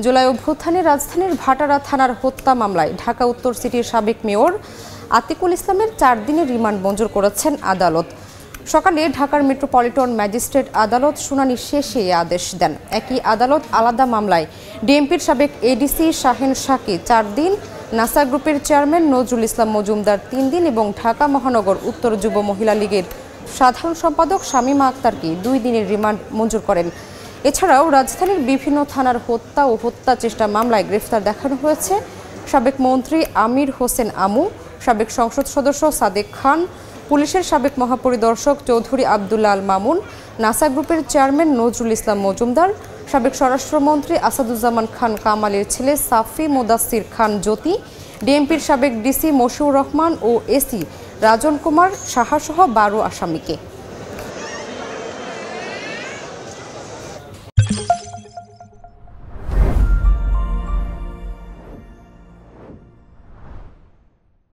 জুলাই অভ্যুত্থানে রাজধানীর ভাটারা থানার হত্যা মামলায় ঢাকা উত্তর সিটির সাবেক মেয়র আতিকুল ইসলামের 4 দিনের রিমান্ড মঞ্জুর করেছেন আদালত। সকালে ঢাকার মেট্রোপলিটন ম্যাজিস্ট্রেট আদালত শুনানি শেষে এই আদেশ দেন। একই আদালত আলাদা মামলায় ডিএমপির সাবেক এডিসি শাহেন শাহকে 4 দিন, নাসা গ্রুপের চেয়ারম্যান নজরুল ইসলাম মজুমদার 3 দিন এবং ঢাকা মহানগর উত্তর যুব মহিলা লীগের সাধারণ সম্পাদক শামীমা আক্তারকে 2 দিনের রিমান্ড মঞ্জুর করেন। এছাড়াও রাজধানীর বিভিন্ন থানার হত্যা ও হত্যা চেষ্টা মামলায় গ্রেফতার দেখানো হয়েছে সাবেক মন্ত্রী আমির হোসেন আমু, সাবেক সংসদ সদস্য সাদেক খান, পুলিশের সাবেক মহাপরিদর্শক চৌধুরী আবদুল্লাহ আল মামুন, নাসা গ্রুপের চেয়ারম্যান নজরুল ইসলাম মজুমদার, সাবেক স্বরাষ্ট্রমন্ত্রী আসাদুজ্জামান খান কামালের ছেলে সাফি মোদাসির খান জ্যোতি, ডিএমপির সাবেক ডিসি মশিউর রহমান ও এসি রাজন কুমার সাহাসহ 12 আসামিকে।